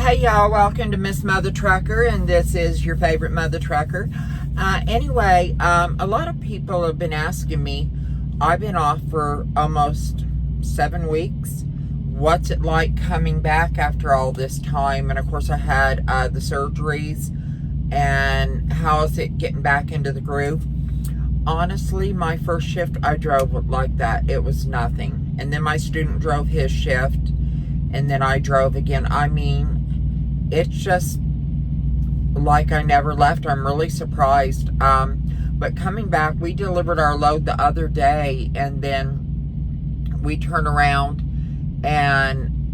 Hey y'all, welcome to Miss Mother Trucker, and this is your favorite Mother Trucker. Anyway, a lot of people have been asking me, I've been off for almost 7 weeks. What's it like coming back after all this time? And of course I had the surgeries, and how is it getting back into the groove? Honestly, my first shift I drove like that. It was nothing. And then my student drove his shift, and then I drove again. I mean, it's just like I never left. I'm really surprised. But coming back, we delivered our load the other day, and then we turn around and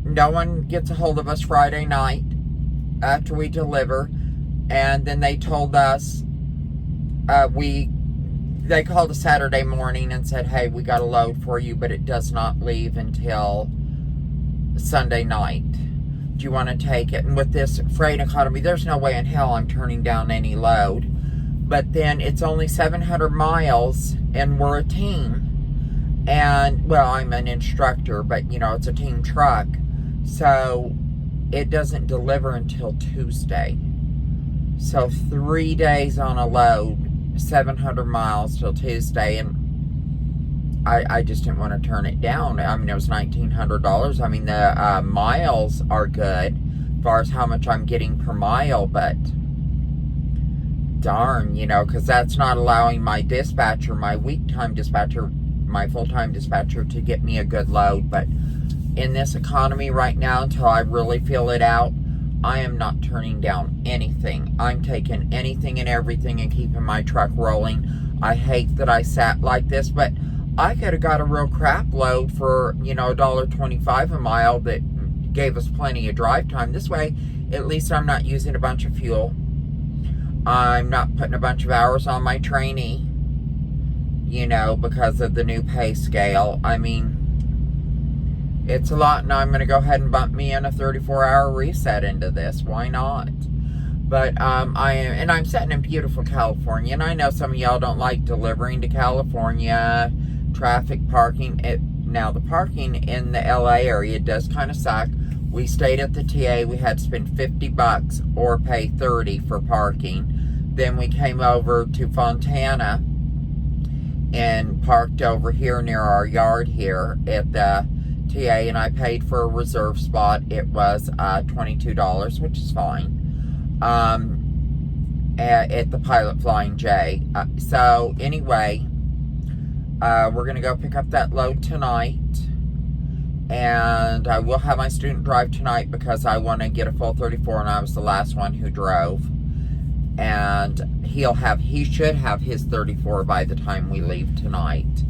no one gets a hold of us Friday night after we deliver. And then they told us, they called us Saturday morning and said, hey, we got a load for you, but it does not leave until Sunday night. Do you want to take it? And with this freight economy, there's no way in hell I'm turning down any load. But then it's only 700 miles, and we're a team. And, well, I'm an instructor, but, you know, it's a team truck. So it doesn't deliver until Tuesday. So 3 days on a load, 700 miles till Tuesday, and I just didn't want to turn it down. I mean, it was $1,900. I mean, the miles are good as far as how much I'm getting per mile, but darn, you know, because that's not allowing my dispatcher, my week-time dispatcher, my full-time dispatcher to get me a good load. But in this economy right now, until I really feel it out, I am not turning down anything. I'm taking anything and everything and keeping my truck rolling. I hate that I sat like this, but I could have got a real crap load for, you know, $1.25 a mile that gave us plenty of drive time. This way, at least I'm not using a bunch of fuel. I'm not putting a bunch of hours on my trainee, you know, because of the new pay scale. I mean, it's a lot, and I'm going to go ahead and bump me in a 34-hour reset into this. Why not? But I'm sitting in beautiful California, and I know some of y'all don't like delivering to California. Traffic, parking. Now, the parking in the LA area does kind of suck. We stayed at the TA. We had to spend $50 or pay $30 for parking. Then we came over to Fontana and parked over here near our yard here at the TA, and I paid for a reserve spot. It was $22, which is fine, at the Pilot Flying J. So anyway, we're going to go pick up that load tonight, and I will have my student drive tonight because I want to get a full 34, and I was the last one who drove. And he should have his 34 by the time we leave tonight.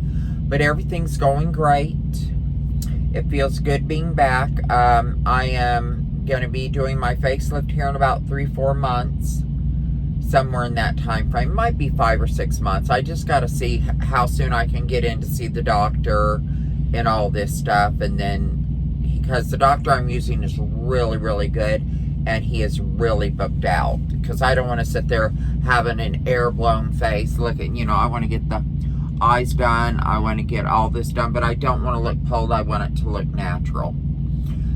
But everything's going great. It feels good being back. I am going to be doing my facelift here in about 3-4 months. Somewhere in that time frame. Might be 5 or 6 months. I just got to see how soon I can get in to see the doctor and all this stuff. And then, because the doctor I'm using is really, really good, and he is really booked out. Because I don't want to sit there having an air-blown face. Looking, you know, I want to get the eyes done. I want to get all this done, but I don't want to look pulled. I want it to look natural.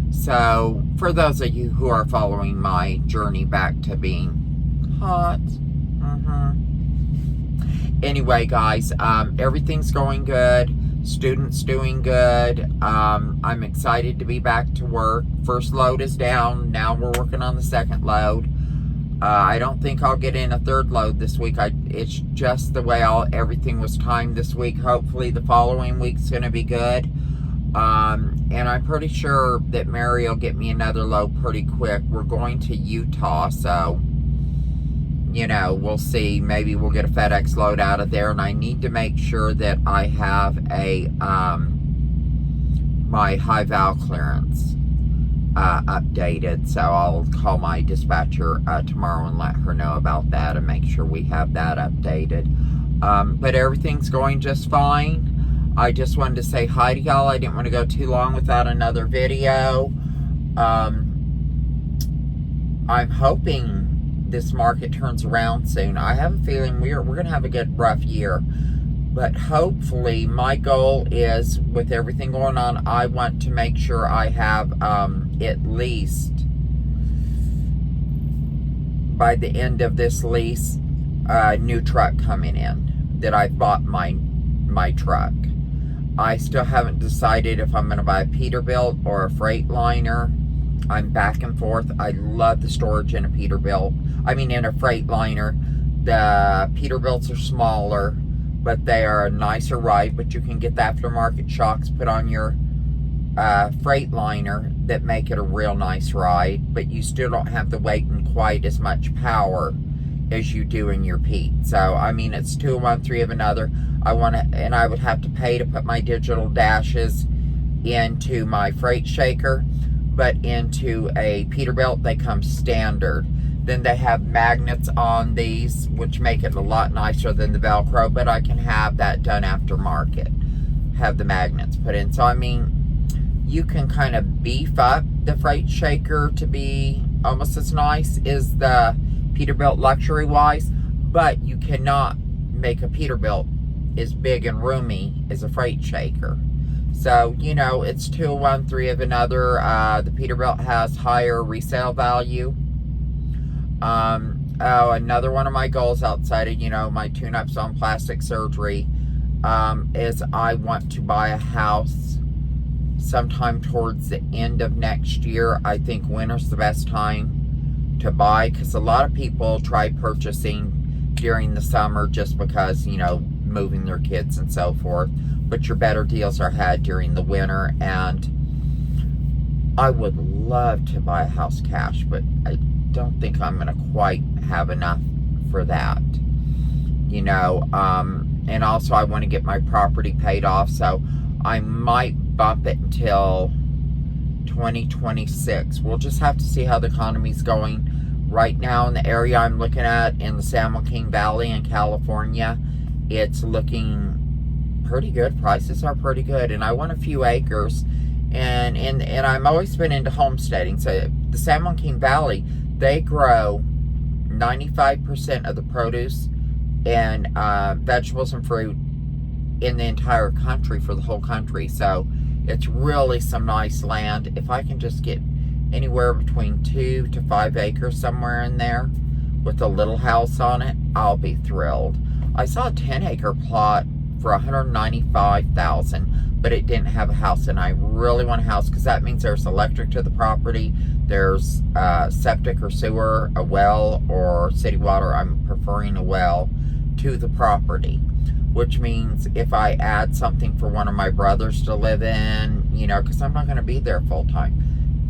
So, for those of you who are following my journey back to being hot. Anyway, guys, everything's going good. Students doing good. I'm excited to be back to work. First load is down. Now we're working on the second load. I don't think I'll get in a third load this week. It's just the way everything was timed this week. Hopefully the following week's going to be good. And I'm pretty sure that Mary will get me another load pretty quick. We're going to Utah, so, you know, we'll see. Maybe we'll get a FedEx load out of there. And I need to make sure that I have my high val clearance updated. So I'll call my dispatcher tomorrow and let her know about that and make sure we have that updated. But everything's going just fine. I just wanted to say hi to y'all. I didn't want to go too long without another video. I'm hoping this market turns around soon. I have a feeling we're going to have a good rough year. But hopefully, my goal is, with everything going on, I want to make sure I have at least by the end of this lease, a new truck coming in that I bought my truck. I still haven't decided if I'm going to buy a Peterbilt or a Freightliner. I'm back and forth. I love the storage in a Peterbilt. I mean, in a Freightliner. The Peterbilts are smaller, but they are a nicer ride. But you can get the aftermarket shocks put on your Freightliner that make it a real nice ride. But you still don't have the weight and quite as much power as you do in your Pete. So, I mean, it's 2 of one, 3 of another. And I would have to pay to put my digital dashes into my freight shaker, but into a Peterbilt, they come standard. Then they have magnets on these, which make it a lot nicer than the Velcro, but I can have that done aftermarket. Have the magnets put in. So, I mean, you can kind of beef up the freight shaker to be almost as nice as the Peterbilt luxury-wise, but you cannot make a Peterbilt as big and roomy as a freight shaker. So, you know, it's 2 of one, 3 of another. The Peterbilt has higher resale value. Another one of my goals outside of, you know, my tune-ups on plastic surgery, is I want to buy a house sometime towards the end of next year. I think winter's the best time to buy, because a lot of people try purchasing during the summer just because, you know, moving their kids and so forth. But your better deals are had during the winter, and I would love to buy a house cash, but I don't think I'm going to quite have enough for that, you know. And also I want to get my property paid off, so I might bump it until 2026. We'll just have to see how the economy's going. Right now in the area I'm looking at in the San Joaquin Valley in California, it's looking pretty good. Prices are pretty good, and I want a few acres, and I'm always been into homesteading. So the San Joaquin Valley, they grow 95% of the produce and vegetables and fruit in the entire country, for the whole country. So it's really some nice land. If I can just get anywhere between 2 to 5 acres somewhere in there with a little house on it, I'll be thrilled. I saw a 10-acre plot for $195,000, but it didn't have a house, and I really want a house, because that means there's electric to the property, there's septic or sewer, a well, or city water. I'm preferring a well to the property, which means if I add something for one of my brothers to live in, you know, because I'm not going to be there full time,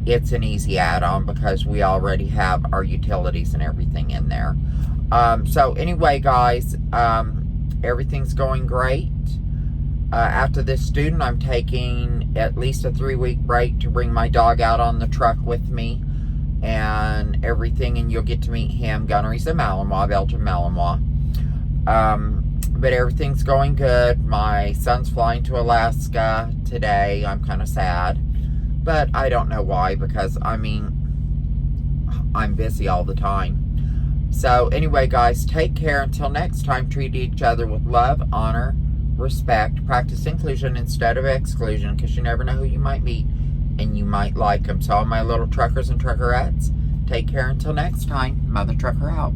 it's an easy add-on because we already have our utilities and everything in there. So anyway, guys, everything's going great. After this student, I'm taking at least a 3-week break to bring my dog out on the truck with me and everything, and you'll get to meet him. Gunnery's a Malinois, Belgian Malinois. But everything's going good. My son's flying to Alaska today. I'm kind of sad, but I don't know why, because, I mean, I'm busy all the time. So anyway, guys, take care. Until next time, treat each other with love, honor, respect. Practice inclusion instead of exclusion, because you never know who you might meet, and you might like them. So all my little truckers and truckerettes, take care until next time. Mother Trucker out.